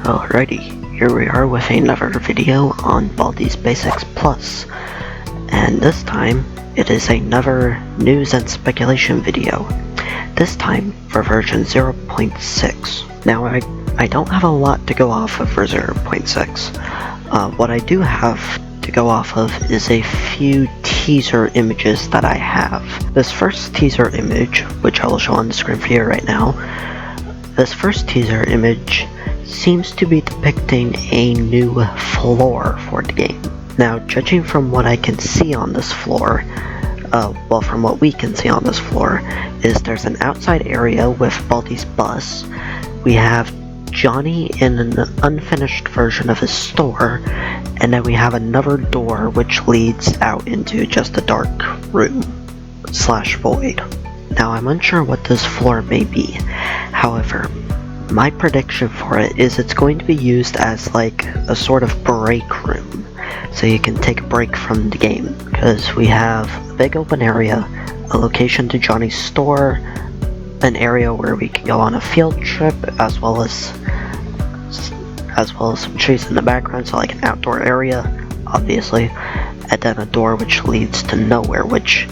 Alrighty, here we are with another video on Baldi'sBasicsPlus, and this time it is another news and speculation video, this time for version 0.6. Now I don't have a lot to go off of for 0.6. What I do have to go off of is a few teaser images that I have. This first teaser image, which I will show on the screen for you right now, this first teaser image seems to be depicting a new floor for the game. Now, judging from what I can see on this floor, well, from what we can see on this floor, is there's an outside area with Baldi's bus. We have Johnny in an unfinished version of his store, and then we have another door which leads out into just a dark room / void. Now, I'm unsure what this floor may be. However, my prediction for it is it's going to be used as like a sort of break room, so you can take a break from the game, because we have a big open area, a location to Johnny's store, an area where we can go on a field trip, as well as some trees in the background, so like an outdoor area, obviously, and then a door which leads to nowhere, which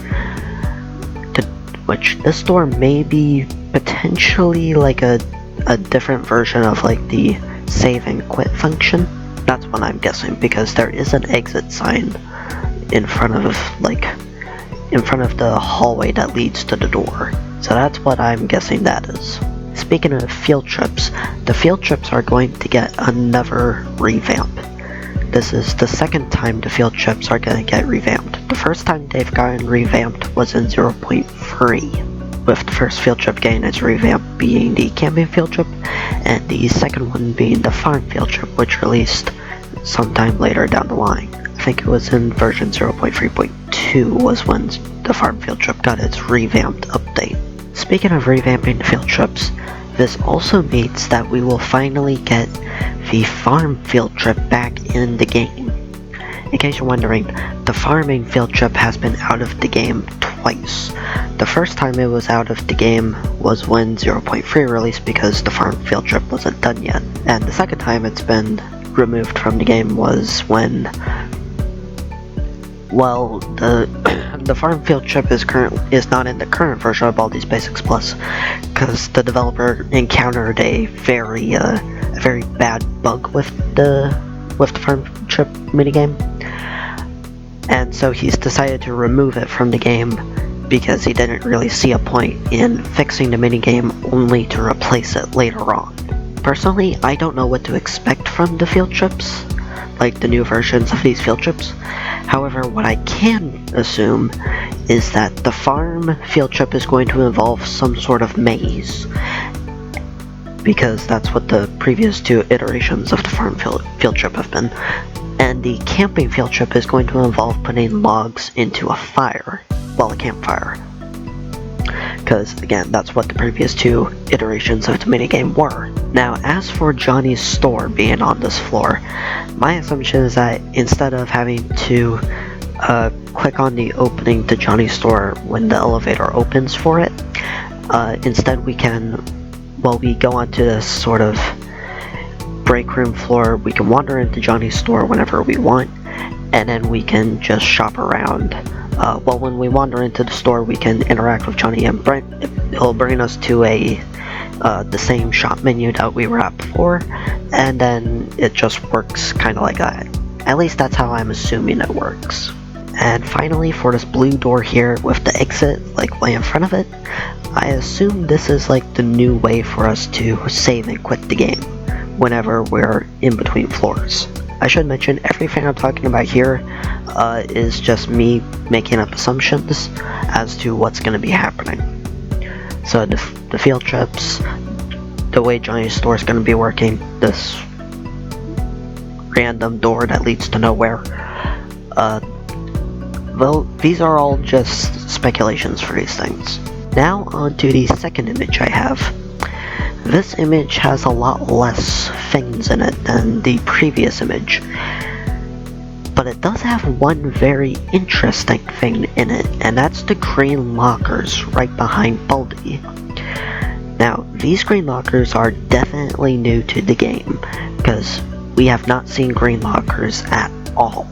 this door may be potentially like a different version of like the save and quit function. That's what I'm guessing, because there is an exit sign in front of the hallway that leads to the door. So that's what I'm guessing that is. Speaking of field trips, the field trips are going to get another revamp. This is the second time the field trips are going to get revamped. The first time they've gotten revamped was in 0.3, with the first field trip getting its revamp being the camping field trip, and the second one being the farm field trip, which released sometime later down the line. I think it was in version 0.3.2 was when the farm field trip got its revamped update. Speaking of revamping the field trips, this also means that we will finally get the farm field trip back in the game. In case you're wondering, the farming field trip has been out of the game twice. The first time it was out of the game was when 0.3 released, because the farm field trip wasn't done yet. And the second time it's been removed from the game was when, well, the farm field trip is not in the current version of Baldi'sBasicsPlus, because the developer encountered a very bad bug with the farm trip minigame, and so he's decided to remove it from the game because he didn't really see a point in fixing the minigame only to replace it later on. Personally, I don't know what to expect from the field trips, like the new versions of these field trips. However, what I can assume is that the farm field trip is going to involve some sort of maze, because that's what the previous two iterations of the farm field trip have been. And the camping field trip is going to involve putting logs into a fire, well, a campfire. Because, again, that's what the previous two iterations of the minigame were. Now, as for Johnny's store being on this floor, my assumption is that instead of having to click on the opening to Johnny's store when the elevator opens for it, instead we can, well, we go onto this sort of break room floor, we can wander into Johnny's store whenever we want, and then we can just shop around. Well, when we wander into the store, we can interact with Johnny, and it'll bring us to the same shop menu that we were at before, and then it just works kind of like that. At least that's how I'm assuming it works. And finally, for this blue door here with the exit like way in front of it, I assume this is like the new way for us to save and quit the game whenever we're in between floors. I should mention, everything I'm talking about here is just me making up assumptions as to what's going to be happening. So the field trips, the way Johnny's store is going to be working, this random door that leads to nowhere, well, these are all just speculations for these things. Now on to the second image I have. This image has a lot less things in it than the previous image, but it does have one very interesting thing in it, and that's the green lockers right behind Baldi. Now, these green lockers are definitely new to the game, because because we have not seen green lockers at all.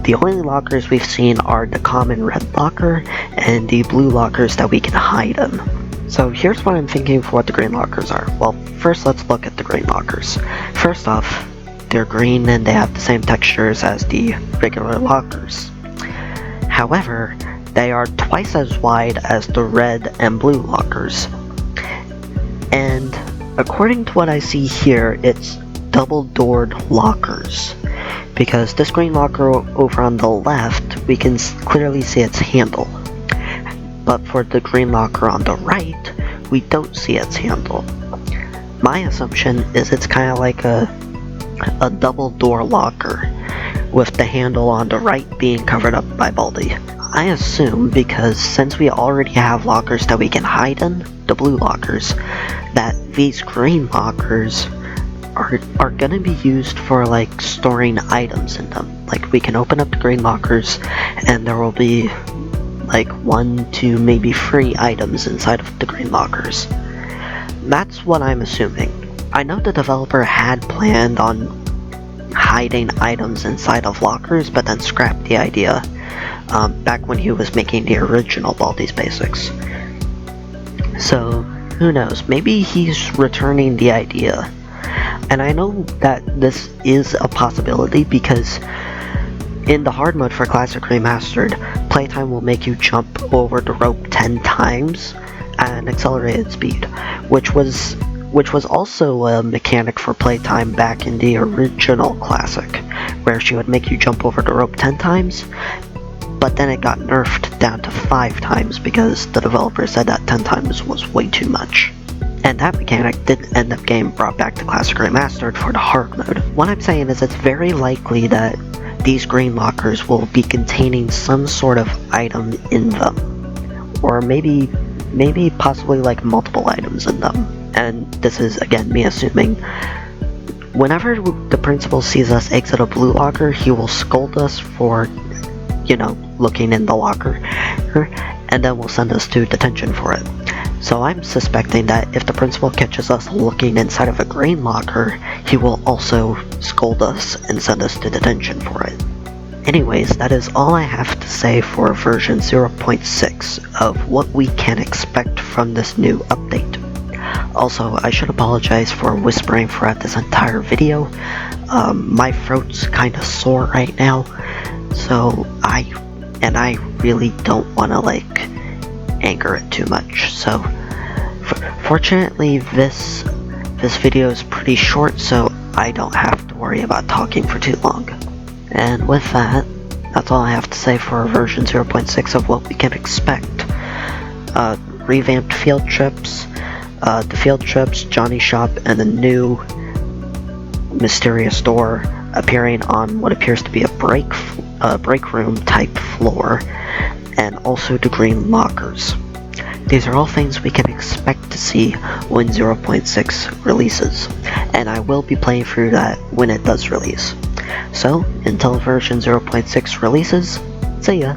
The only lockers we've seen are the common red locker and the blue lockers that we can hide in. So here's what I'm thinking for what the green lockers are. Well, first let's look at the green lockers. First off, they're green and they have the same textures as the regular lockers. However, they are twice as wide as the red and blue lockers. And according to what I see here, it's double-doored lockers. Because this green locker over on the left, we can clearly see its handle. But for the green locker on the right, we don't see its handle. My assumption is it's kind of like a double door locker, with the handle on the right being covered up by Baldi. I assume because since we already have lockers that we can hide in, the blue lockers, that these green lockers are gonna be used for like storing items in them. Like we can open up the green lockers and there will be like 1, 2, maybe 3 items inside of the green lockers. That's what I'm assuming. I know the developer had planned on hiding items inside of lockers, but then scrapped the idea back when he was making the original Baldi's Basics. So, who knows, maybe he's returning the idea. And I know that this is a possibility because in the hard mode for Classic Remastered, playtime will make you jump over the rope 10 times at an accelerated speed, which was also a mechanic for playtime back in the original Classic, where she would make you jump over the rope 10 times, but then it got nerfed down to 5 times because the developer said that 10 times was way too much. And that mechanic did end up getting brought back to Classic Remastered for the hard mode. What I'm saying is it's very likely that these green lockers will be containing some sort of item in them. Or maybe possibly like multiple items in them. And this is, again, me assuming. Whenever the principal sees us exit a blue locker, he will scold us for, you know, looking in the locker, and then will send us to detention for it. So I'm suspecting that if the principal catches us looking inside of a green locker, he will also scold us and send us to detention for it. Anyways, that is all I have to say for version 0.6 of what we can expect from this new update. Also, I should apologize for whispering throughout this entire video. My throat's kinda sore right now, so I really don't wanna like anger it too much. So fortunately this video is pretty short, so I don't have to worry about talking for too long. And with that, that's all I have to say for version 0.6 of what we can expect. Revamped field trips, the field trips, Johnny Shop, and the new mysterious door appearing on what appears to be a break room type floor, and also the green lockers. These are all things we can expect to see when 0.6 releases, and I will be playing through that when it does release. So, until version 0.6 releases, see ya!